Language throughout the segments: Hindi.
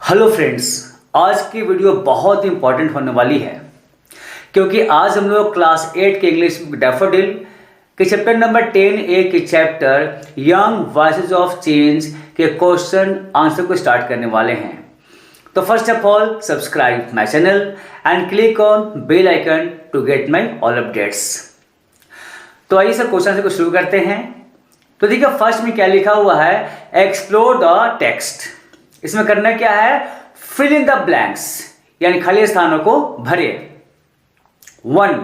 हेलो फ्रेंड्स, आज की वीडियो बहुत इंपॉर्टेंट होने वाली है क्योंकि आज हम लोग क्लास 8 के इंग्लिश डैफोडिल के चैप्टर नंबर 10A के chapter young voices of change के क्वेश्चन आंसर को स्टार्ट करने वाले हैं। तो first of all subscribe my channel and click on bell icon to get my all updates. तो आइए सर क्वेश्चन को शुरू करते हैं। तो देखिए फर्स्ट में क्या लिखा हुआ है, एक्सप्लोर द टेक्स्ट। इसमें करना क्या है, फिल इन द ब्लैंक्स यानी खाली स्थानों को भरे। 1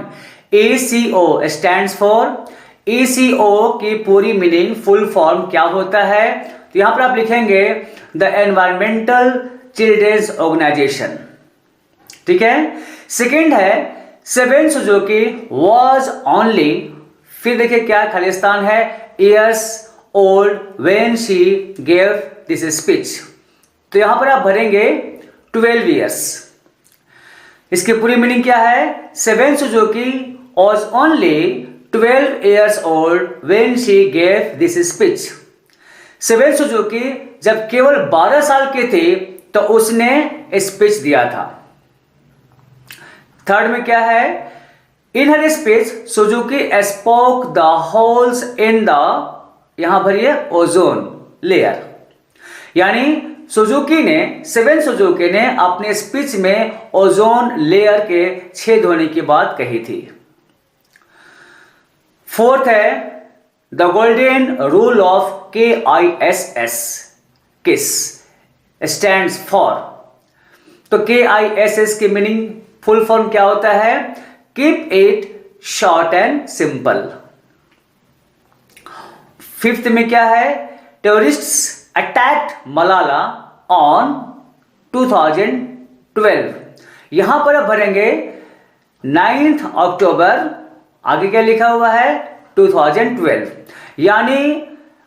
ECO स्टैंड्स फॉर, ECO की पूरी मीनिंग फुल फॉर्म क्या होता है, तो यहां पर आप लिखेंगे द एनवायरमेंटल चिल्ड्रेंस ऑर्गेनाइजेशन। ठीक है। सेकेंड है सेवेन सुजुकी वॉज ओनली, फिर देखिए क्या खाली स्थान है, years old when she gave this speech. तो यहां पर आप भरेंगे 12 ईयर्स। इसकी पूरी मीनिंग क्या है, seven Suzuki was only 12 years old when she gave this speech. Seven Suzuki जब केवल 12 साल के थे तो उसने स्पीच दिया था। थर्ड में क्या है, in her speech Suzuki spoke the holes in the, यहां भरिए ओजोन लेयर, यानी सेवेन सुजुकी ने अपने स्पीच में ओजोन लेयर के छेद होने की बात कही थी। फोर्थ है the golden rule of KISS, किस स्टैंड्स फॉर। तो KISS की मीनिंग फुल फॉर्म क्या होता है, keep it short and simple. Fifth में क्या है, टेररिस्ट्स अटैक्ड मलाला ऑन 2012। यहां पर आप भरेंगे 9 अक्टूबर, आगे क्या लिखा हुआ है 2012, यानी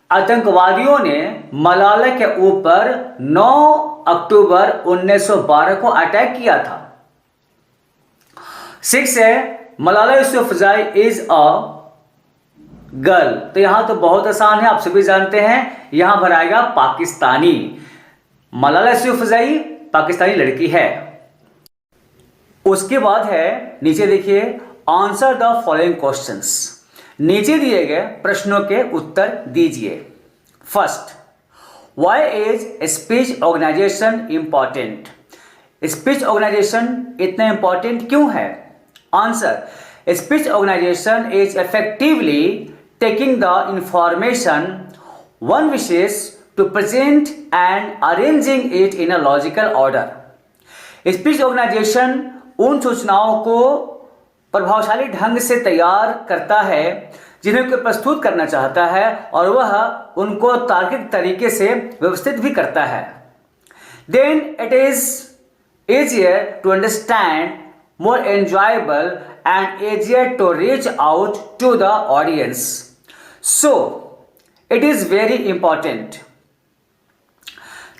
आतंकवादियों ने मलाला के ऊपर 9 अक्टूबर 1912 को अटैक किया था। 6 है Malala Yousafzai is a girl. तो यहां तो बहुत आसान है, आप सभी जानते हैं, यहां भराएगा पाकिस्तानी। मलाला यूसुफजई पाकिस्तानी लड़की है। उसके बाद है नीचे देखिए, आंसर द फॉलोइंग क्वेश्चंस। नीचे दिए गए प्रश्नों के उत्तर दीजिए। First, why is speech organization important. Speech organization इतना इंपॉर्टेंट क्यों है। Answer, speech organization is effectively taking the information one wishes to present and arranging it in a logical order। Speech organization उन सूचनाओं को प्रभावशाली ढंग से तैयार करता है जिन्हें कोई प्रस्तुत करना चाहता है, और वह उनको तार्किक तरीके से व्यवस्थित भी करता है। Then it is easier to understand, more enjoyable and easier to reach out to the audience, so it is very important।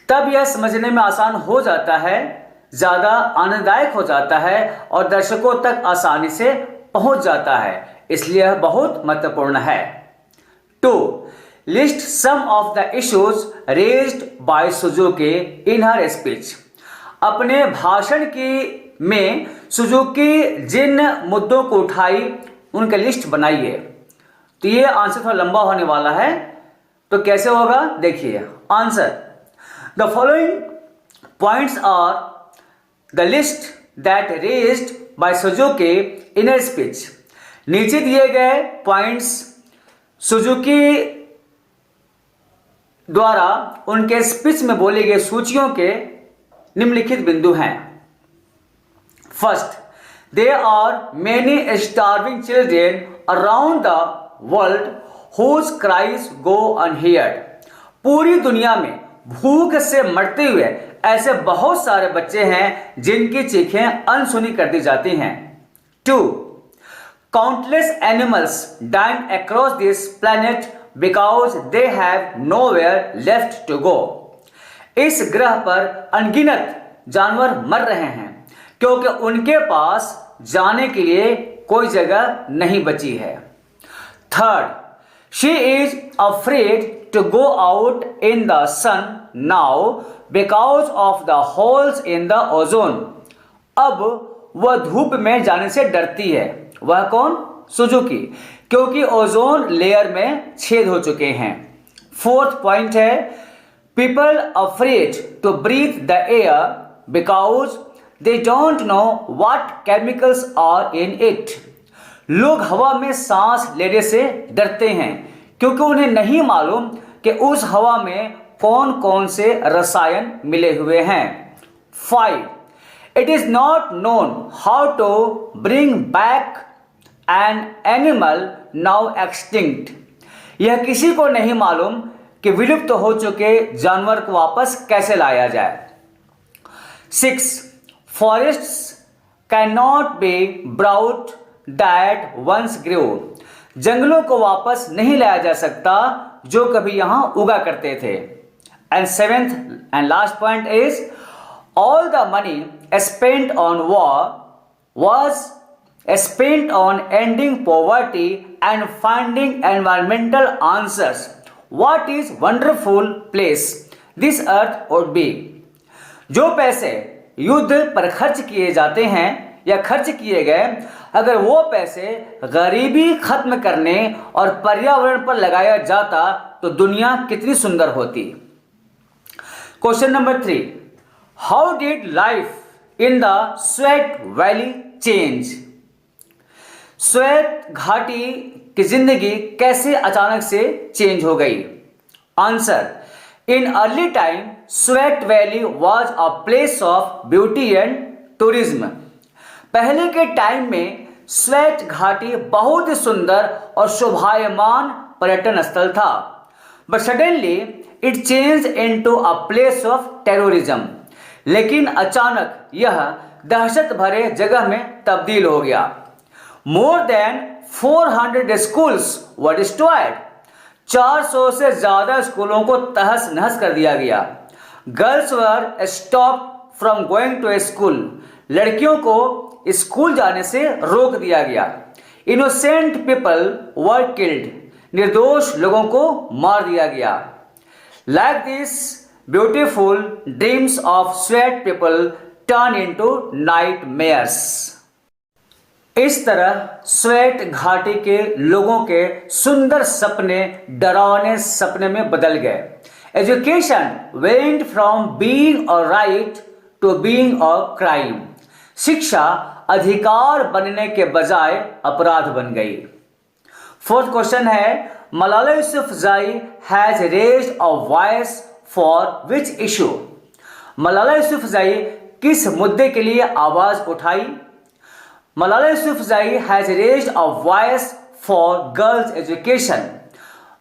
तब यह समझने में आसान हो जाता है, ज्यादा आनंददायक हो जाता है और दर्शकों तक आसानी से पहुंच जाता है, इसलिए यह बहुत महत्वपूर्ण है। 2 list some of the issues raised by Suzuki in her speech. अपने भाषण की में सुजुकी जिन मुद्दों को उठाई उनका लिस्ट बनाइए। तो ये आंसर थोड़ा लंबा होने वाला है, तो कैसे होगा देखिए। Answer, the following points are the list that raised by Suzuki in a speech. नीचे दिए गए पॉइंट्स सुजुकी द्वारा उनके स्पीच में बोले गए सूचियों के निम्नलिखित बिंदु हैं। First, there are many starving children around the world whose cries go unheard। पूरी दुनिया में भूख से मरते हुए ऐसे बहुत सारे बच्चे हैं जिनकी चीखें अनसुनी कर दी जाती हैं। 2 countless animals dying across this planet because they have nowhere left to go। इस ग्रह पर अनगिनत जानवर मर रहे हैं क्योंकि उनके पास जाने के लिए कोई जगह नहीं बची है। 3rd, She is afraid to go out in the sun now because of the holes in the ozone. अब वह धूप में जाने से डरती है। वह कौन? सुजुकी, क्योंकि ओजोन लेयर में छेद हो चुके हैं। फोर्थ पॉइंट है people afraid to breathe the air because they don't know what chemicals are in it. लोग हवा में सांस लेने से डरते हैं क्योंकि उन्हें नहीं मालूम कि उस हवा में कौन कौन से रसायन मिले हुए हैं। 5. It is not known how to bring back an animal now extinct. यह किसी को नहीं मालूम कि विलुप्त हो चुके जानवर को वापस कैसे लाया जाए। 6. Forests cannot be brought that once grew. जंगलों को वापस नहीं लाया जा सकता जो कभी यहां उगा करते थे। And 7th and last point is all the money spent on war was spent on ending poverty and finding environmental answers. What is wonderful place this earth would be. जो पैसे युद्ध पर खर्च किए जाते हैं या खर्च किए गए, अगर वो पैसे गरीबी खत्म करने और पर्यावरण पर लगाया जाता तो दुनिया कितनी सुंदर होती। Question number 3, how did life in the sweat valley change. Sweat घाटी की जिंदगी कैसे अचानक से चेंज हो गई। Answer, in early time sweat valley was a place of beauty and tourism. पहले के टाइम में स्वेट घाटी बहुत ही सुंदर और शोभायमान पर्यटन स्थल था, but suddenly it change into a place of terrorism. लेकिन अचानक यह दहशत भरे जगह में तब्दील हो गया। More than 400 schools were destroyed. 400 से ज्यादा स्कूलों को तहस नहस कर दिया गया। Girls were stopped from going to a school. लड़कियों को स्कूल जाने से रोक दिया गया। Innocent people were killed. निर्दोष लोगों को मार दिया गया। Like this beautiful dreams of sweet people turn into nightmares. इस तरह स्वेट घाटी के लोगों के सुंदर सपने डरावने सपने में बदल गए। Education went from being a right to being a crime. शिक्षा अधिकार बनने के बजाय अपराध बन गई। फोर्थ क्वेश्चन है Malala Yousafzai has raised a voice for which issue. Malala Yousafzai किस मुद्दे के लिए आवाज उठाई। Malala Yousafzai has raised a voice for girls education.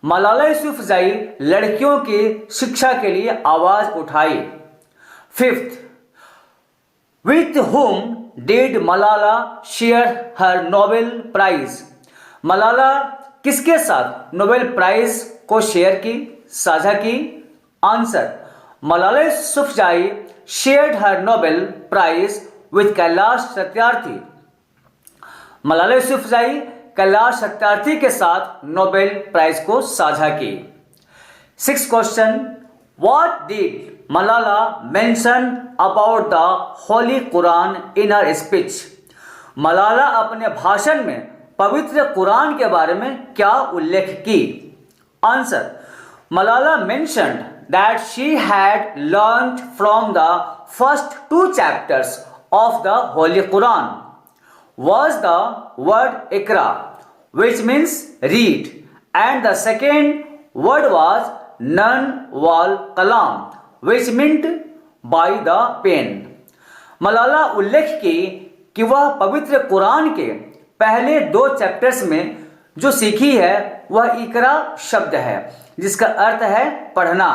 Malala Yousafzai लड़कियों की शिक्षा के लिए आवाज उठाई। Fifth, with whom did Malala share her Nobel prize. Malala किसके साथ नोबेल प्राइज को शेयर की, साझा की। Answer, Malala Yousafzai shared her Nobel prize with Kailash Satyarthi. Malala Yousafzai Kailash Satyarthi के साथ नोबेल प्राइज को साझा की। Six question, what did Malala mention about the Holi Quran in her speech. Malala अपने भाषण में पवित्र कुरान के बारे में क्या उल्लेख की। Answer, Malala mentioned that she had learned from the first 2 chapters of the Holy Quran was the word Ikra, which means read, and the second word was Nun wal Kalam, which meant by the pen. Malala उल्लेख की कि वह पवित्र कुरान के पहले 2 चैप्टर्स में जो सीखी है वह इकरा शब्द है जिसका अर्थ है पढ़ना,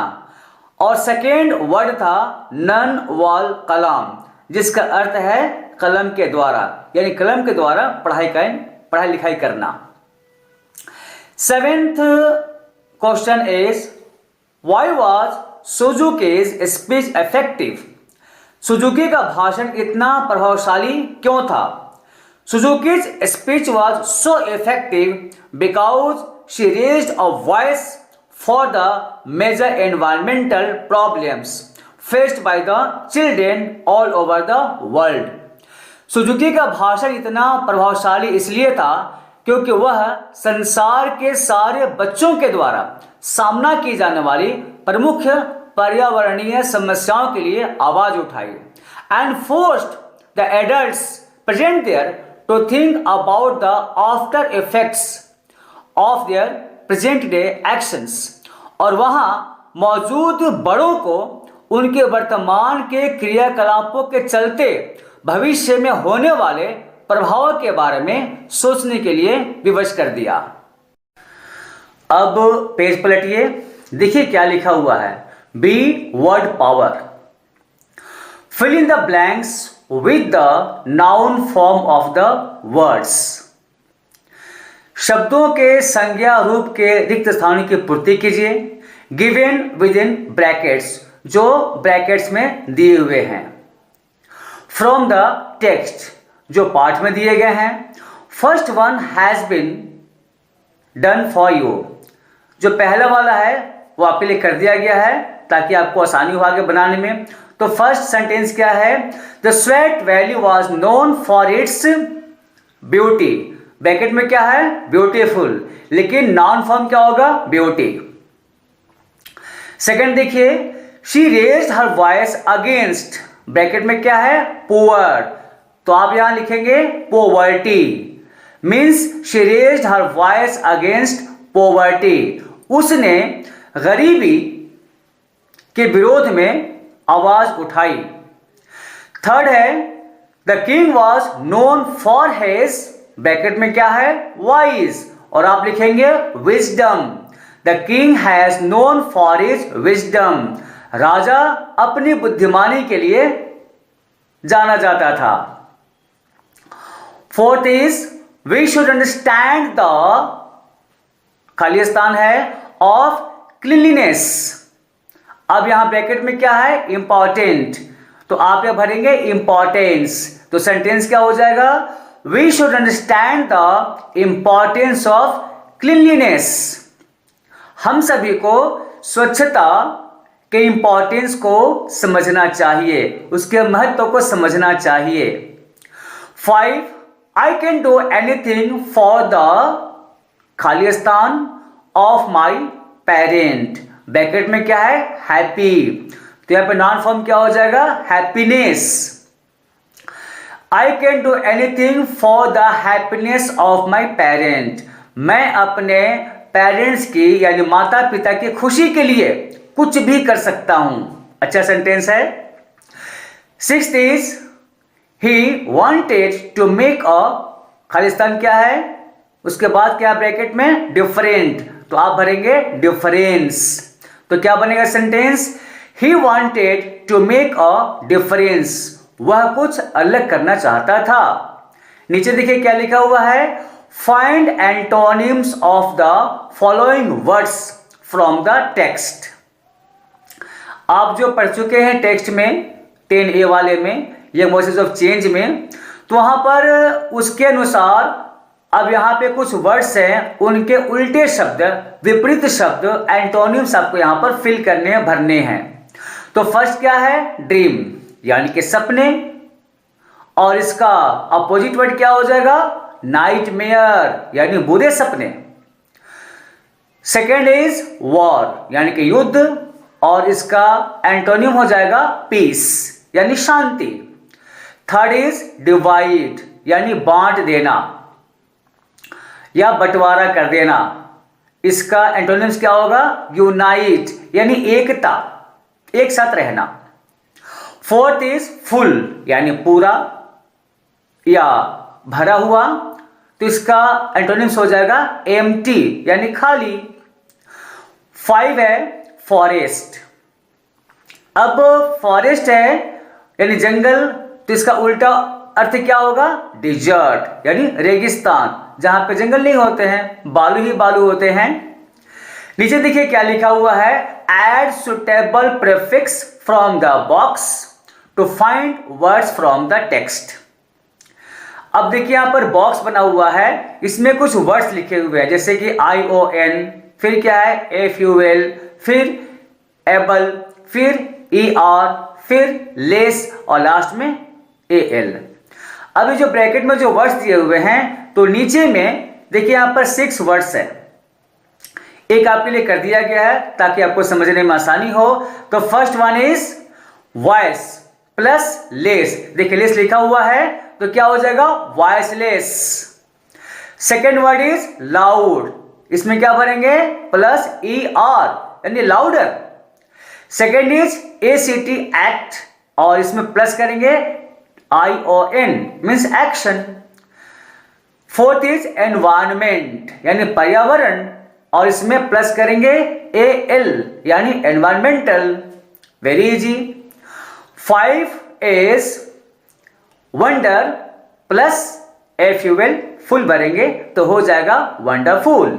और सेकेंड वर्ड था नन वाल कलाम जिसका अर्थ है कलम के द्वारा, यानी कलम के द्वारा पढ़ाई लिखाई करना। 7th question is why was Suzuki's speech effective. सुजुकी का भाषण इतना प्रभावशाली क्यों था। Suzuki's speech was so effective because she raised a voice for the major environmental problems faced by the children all over the world. Suzuki का भाषण इतना प्रभावशाली इसलिए था क्योंकि वह संसार के सारे बच्चों के द्वारा सामना की जाने वाली प्रमुख पर्यावरणीय समस्याओं के लिए आवाज उठाई and forced the adults present there to think about the after effects of their present day actions. और वहां मौजूद बड़ों को उनके वर्तमान के क्रियाकलापों के चलते भविष्य में होने वाले प्रभावों के बारे में सोचने के लिए विवश कर दिया। अब पेज पलटिए, देखिए क्या लिखा हुआ है। B word power, fill in the blanks with the noun form of the words. शब्दों के संज्ञा रूप के रिक्त स्थानों की पूर्ति कीजिए। given within brackets, जो ब्रैकेट्स में दिए हुए हैं। from the text, जो पाठ में दिए गए हैं। first one has been done for you, जो पहला वाला है वो आपके लिए कर दिया गया है ताकि आपको आसानी हो आगे बनाने में। तो फर्स्ट सेंटेंस क्या है? The sweat valley was known for its beauty. Bracket में क्या है? ब्यूटीफुल, लेकिन नाउन फॉर्म क्या होगा? ब्यूटी। सेकंड देखिए, she raised her voice against, bracket में क्या है? पुअर, तो आप यहां लिखेंगे poverty, means she raised her voice against poverty, उसने गरीबी के विरोध में आवाज उठाई। थर्ड है, the king was known for his, bracket में क्या है? वाइज, और आप लिखेंगे wisdom, the king has known for his wisdom, राजा अपनी बुद्धिमानी के लिए जाना जाता था। Fourth is we should understand the, खाली स्थान है, ऑफ क्लीनलीनेस। अब यहां ब्रैकेट में क्या है? इंपॉर्टेंट, तो आप यहां भरेंगे इंपॉर्टेंस, तो सेंटेंस क्या हो जाएगा? We should understand the importance of cleanliness, हम सभी को स्वच्छता के इंपॉर्टेंस को समझना चाहिए, उसके महत्व को समझना चाहिए। 5 I can do anything for the, खाली स्थान, ऑफ माई पेरेंट, ब्रैकेट में क्या है? हैप्पी, तो यहां पे नॉन फॉर्म क्या हो जाएगा? Happiness. I can do anything for the happiness of my parent, मैं अपने पेरेंट्स की यानी माता पिता की खुशी के लिए कुछ भी कर सकता हूं। अच्छा सेंटेंस है। 6th is he wanted to make a, Khalistan क्या है? उसके बाद क्या ब्रैकेट में? डिफरेंट, तो आप भरेंगे डिफरेंस, तो क्या बनेगा sentence? He wanted to make a difference, वह कुछ अलग करना चाहता था। नीचे देखिए क्या लिखा हुआ है? Find antonyms of the following words from the text. आप जो पढ़ चुके हैं टेक्स्ट में 10A वाले में या वॉइसेस ऑफ चेंज में, तो वहां पर उसके अनुसार अब यहां पे कुछ वर्ड्स हैं, उनके उल्टे शब्द, विपरीत शब्द, एंटोनिम्स आपको यहां पर फिल करने हैं, भरने हैं। तो फर्स्ट क्या है? ड्रीम, यानी कि सपने, और इसका अपोजिट वर्ड क्या हो जाएगा? नाइटमेयर, यानी बुरे सपने। सेकेंड इज वॉर, यानी कि युद्ध, और इसका एंटोनिम हो जाएगा पीस, यानी शांति। थर्ड इज डिवाइड, यानी बांट देना या बंटवारा कर देना, इसका एंटोनिम्स क्या होगा? यूनाइट, यानी एकता, एक साथ रहना। फोर्थ इज फुल, यानी पूरा या भरा हुआ, तो इसका एंटोनिम्स हो जाएगा एम्प्टी, यानी खाली। 5 है फॉरेस्ट। अब फॉरेस्ट है यानी जंगल, तो इसका उल्टा अर्थ क्या होगा? डिजर्ट, यानी रेगिस्तान, जहां पे जंगल नहीं होते हैं, बालू ही बालू होते हैं। नीचे देखिए क्या लिखा हुआ है? Add suitable prefix from the box to find words from the text. अब देखिए यहाँ पर बॉक्स बना हुआ है, इसमें कुछ वर्ड्स लिखे हुए हैं जैसे कि ION, फिर क्या है FUL, फिर एबल, फिर ER, फिर लेस और लास्ट में AL। अभी जो ब्रैकेट में जो वर्ड्स दिए हुए हैं तो नीचे में देखिए यहाँ पर 6 वर्ड्स है, एक आपके लिए कर दिया गया है ताकि आपको समझने में आसानी हो। तो first one is voice plus less, देखिए लेस लिखा हुआ है तो क्या हो जाएगा voiceless. Second word is loud, इसमें क्या भरेंगे प्लस ER यानी louder. Second is ACT act और इसमें प्लस करेंगे ION means action. Fourth is environment यानी पर्यावरण और इसमें प्लस करेंगे AL यानी environmental, very easy. 5 is wonder plus FUL full भरेंगे तो हो जाएगा वंडरफुल।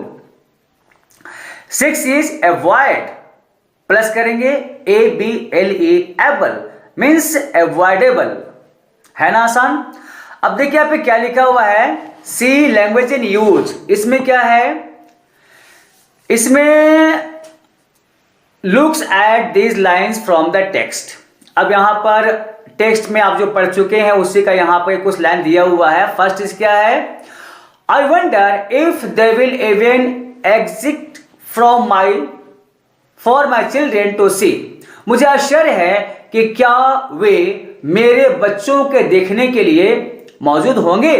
6 इज अवॉइड, प्लस करेंगे ABLE एबल मीन्स अवॉइडेबल, है ना आसान। अब देखिए यहाँ पे क्या लिखा हुआ है सी लैंग्वेज इन यूज, इसमें क्या है, इसमें looks at these lines from the text. अब यहां पर टेक्स्ट में आप जो पढ़ चुके हैं उसी का यहां पर कुछ लाइन दिया हुआ है। फर्स्ट इज क्या है, I wonder if they will even exist from for my children to see, मुझे आश्चर्य है कि क्या वे मेरे बच्चों के देखने के लिए मौजूद होंगे।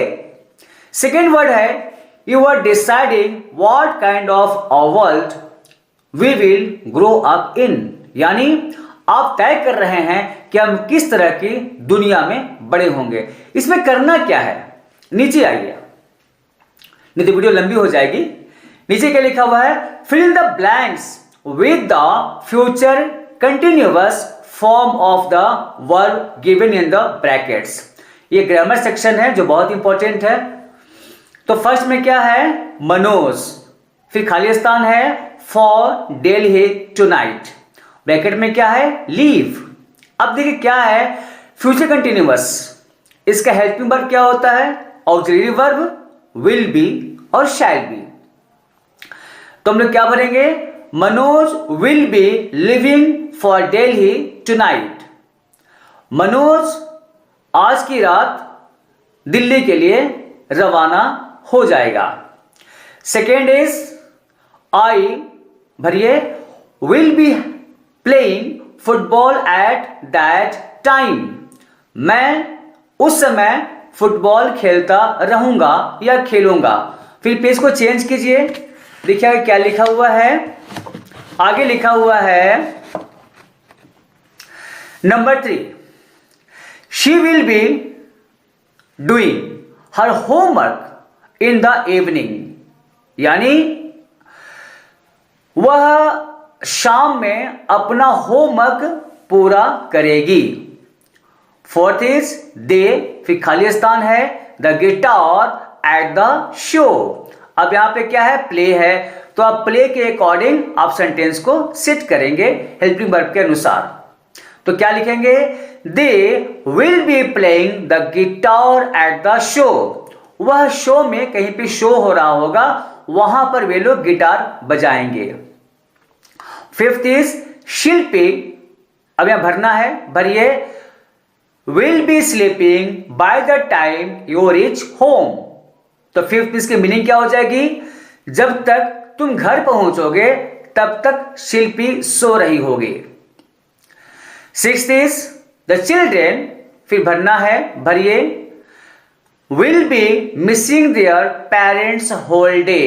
सेकेंड वर्ड है you are deciding what kind of a world we will grow up in, यानी आप तय कर रहे हैं कि हम किस तरह की दुनिया में बड़े होंगे। इसमें करना क्या है, नीचे आइए, नहीं तो वीडियो लंबी हो जाएगी। नीचे क्या लिखा हुआ है, fill the blanks with the future continuous form of the verb given in the brackets. ये ग्रामर सेक्शन है जो बहुत इंपॉर्टेंट है। तो फर्स्ट में क्या है मनोज, फिर खाली स्थान है फॉर दिल्ली टुनाइट, ब्रैकेट में क्या है लीव। अब देखिए क्या है फ्यूचर कंटिन्यूअस, इसका हेल्पिंग वर्ब क्या होता है ऑक्सिलरी वर्ब विल बी और शैल बी। तो हम लोग क्या भरेंगे Manoj will be living for Delhi tonight, Manoj आज की रात दिल्ली के लिए रवाना हो जाएगा। सेकेंड इज आई भरिए will be playing football at that time, मैं उस समय फुटबॉल खेलता रहूंगा या खेलूंगा। फिर पेज को चेंज कीजिए, देखिए क्या लिखा हुआ है, आगे लिखा हुआ है number 3 she will be doing her homework in the evening, यानी वह शाम में अपना होमवर्क पूरा करेगी। फोर्थ इज दे, फिर खाली स्थान है the guitar at the show. अब यहां पे क्या है प्ले है, तो आप प्ले के अकॉर्डिंग आप सेंटेंस को सेट करेंगे हेल्पिंग वर्ब के अनुसार। तो क्या लिखेंगे they will be playing the guitar at the show, वह शो में कहीं पे शो हो रहा होगा वहां पर वे लोग गिटार बजाएंगे। फिफ्थ इज शिल्पी, अब यहां भरना है, भरिए will B sleeping by the time you reach home. तो फिफ्थ इसकी मीनिंग क्या हो जाएगी, जब तक तुम घर पहुंचोगे तब तक शिल्पी सो रही होगी। सिक्स्थ इज द चिल्ड्रेन, फिर भरना है, भरिए will be missing their parents whole day,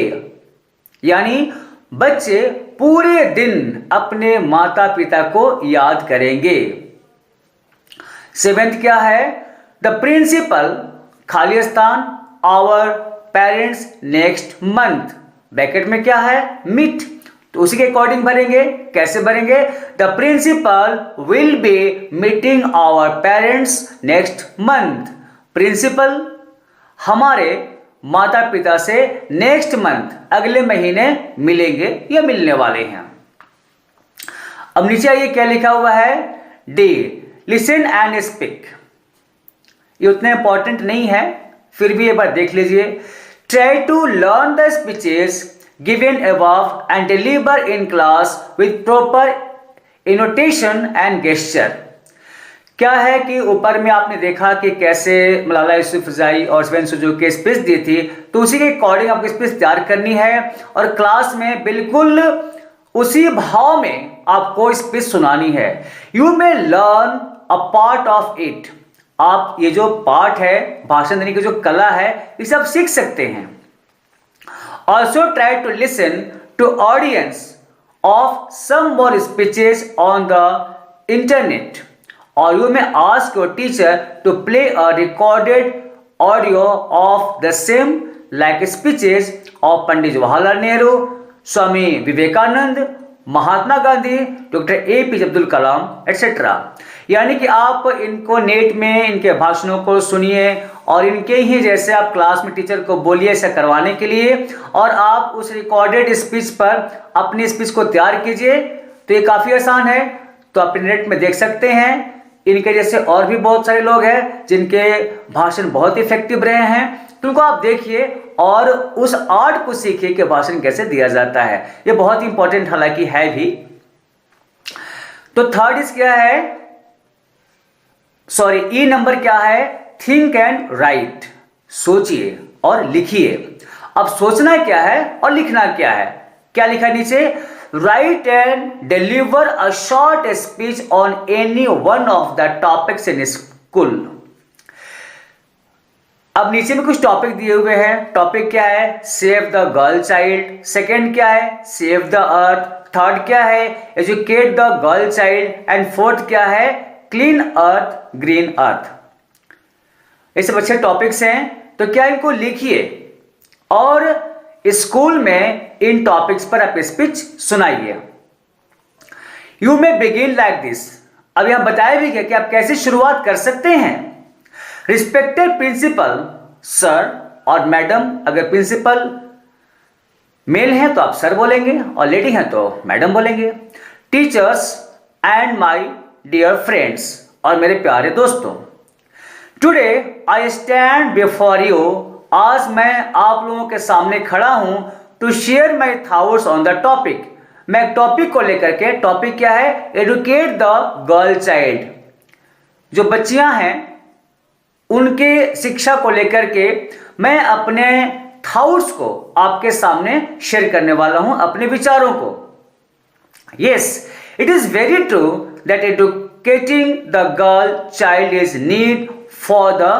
यानी बच्चे पूरे दिन अपने माता पिता को याद करेंगे। सेवेंथ क्या है द प्रिंसिपल, खाली स्थान our parents next month, bracket में क्या है मीट, तो उसी के अकॉर्डिंग भरेंगे। कैसे भरेंगे the principal will be meeting our parents next month, principal हमारे माता पिता से नेक्स्ट मंथ अगले महीने मिलेंगे या मिलने वाले हैं। अब नीचे आइए क्या लिखा हुआ है डी लिसन एंड स्पीक, ये उतना इंपॉर्टेंट नहीं है, फिर भी एक बार देख लीजिए। Try to learn the speeches given above and deliver in class with proper intonation and gesture. क्या है कि ऊपर में आपने देखा कि कैसे मलाला यूसुफजई और स्वेन सुजुकी स्पीच दी थी, तो उसी के अकॉर्डिंग आपको स्पीच तैयार करनी है और क्लास में बिल्कुल उसी भाव में आपको स्पीच सुनानी है। You may learn a part of it. आप ये जो पार्ट है भाषण देने की जो कला है इसे आप सीख सकते हैं। Also try to listen to audience of some more speeches on the internet और you may ask your teacher to play a recorded audio of the same like speeches of Pandit Jawaharlal Nehru, Swami Vivekananda, Mahatma Gandhi, doctor APJ Abdul Kalam etcetera. यानी कि आप इनको नेट में इनके भाषणों को सुनिए और इनके ही जैसे आप क्लास में टीचर को बोलिए ऐसा करवाने के लिए, और आप उस रिकॉर्डेड स्पीच पर अपनी स्पीच को तैयार कीजिए। तो ये काफ़ी आसान है, तो आप नेट में देख सकते हैं। इनके जैसे और भी बहुत सारे लोग हैं जिनके भाषण बहुत इफेक्टिव रहे हैं, तो उनको आप देखिए और उस आर्ट को सीखिए कि भाषण कैसे दिया जाता है। ये बहुत इंपॉर्टेंट हालांकि है भी। तो थर्ड इज क्या है, सॉरी ई नंबर क्या है, थिंक एंड राइट। सोचिए और लिखिए। अब सोचना क्या है और लिखना क्या है, क्या लिखा नीचे, Write and deliver a short speech on any one of the topics in school। अब नीचे में कुछ टॉपिक दिए हुए हैं। टॉपिक क्या है, save the girl child. Second क्या है, सेव द अर्थ। थर्ड क्या है, educate the girl child. And fourth क्या है, क्लीन अर्थ ग्रीन अर्थ। ये सब अच्छे टॉपिक्स हैं, तो क्या इनको लिखिए और स्कूल में इन टॉपिक्स पर आप स्पीच सुनाइए। You may begin like this. अब यहां बताया भी कि आप कैसे शुरुआत कर सकते हैं। रिस्पेक्टेड प्रिंसिपल सर और मैडम, अगर प्रिंसिपल मेल हैं तो आप सर बोलेंगे और लेडी हैं तो मैडम बोलेंगे। Teachers and my dear friends, और मेरे प्यारे दोस्तों। Today I stand before you, आज मैं आप लोगों के सामने खड़ा हूं to share my thoughts on the topic. मैं एक टॉपिक को लेकर के, टॉपिक क्या है, एडुकेट द गर्ल चाइल्ड। जो बच्चियां हैं उनके शिक्षा को लेकर के मैं अपने थॉट्स को आपके सामने शेयर करने वाला हूं, अपने विचारों को। Yes, it is very true that educating the girl child is need for the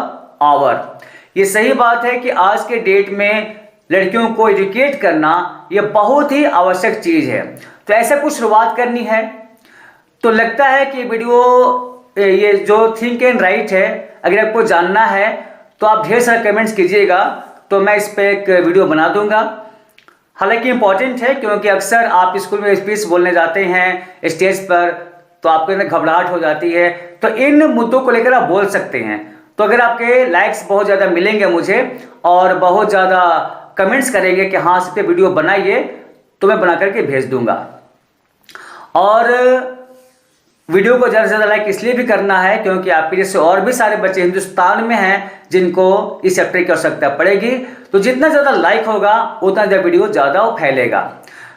hour. ये सही बात है कि आज के डेट में लड़कियों को एजुकेट करना ये बहुत ही आवश्यक चीज है। तो ऐसा कुछ शुरुआत करनी है, तो लगता है कि वीडियो ये जो थिंक एंड राइट है, अगर आपको जानना है तो आप ढेर सारे कमेंट्स कीजिएगा, तो मैं इस पर एक वीडियो बना दूंगा। हालांकि इंपॉर्टेंट है क्योंकि अक्सर आप स्कूल में स्पीच बोलने जाते हैं स्टेज पर, तो आपके अंदर घबराहट हो जाती है, तो इन मुद्दों को लेकर आप बोल सकते हैं। तो अगर आपके लाइक्स बहुत ज़्यादा मिलेंगे मुझे और बहुत ज़्यादा कमेंट्स करेंगे कि हाँ इस पे वीडियो बनाइए, तो मैं बना करके भेज दूंगा। और वीडियो को ज़्यादा से ज़्यादा लाइक इसलिए भी करना है क्योंकि आपके जैसे और भी सारे बच्चे हिंदुस्तान में हैं जिनको इस चैप्टर की आवश्यकता पड़ेगी। तो जितना ज़्यादा लाइक होगा उतना ज़्यादा वीडियो ज़्यादा फैलेगा।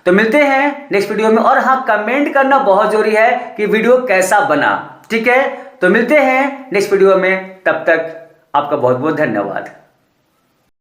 तो मिलते हैं नेक्स्ट वीडियो में, और हाँ कमेंट करना बहुत जरूरी है कि वीडियो कैसा बना, ठीक है। तो मिलते हैं नेक्स्ट वीडियो में, तब तक आपका बहुत बहुत धन्यवाद।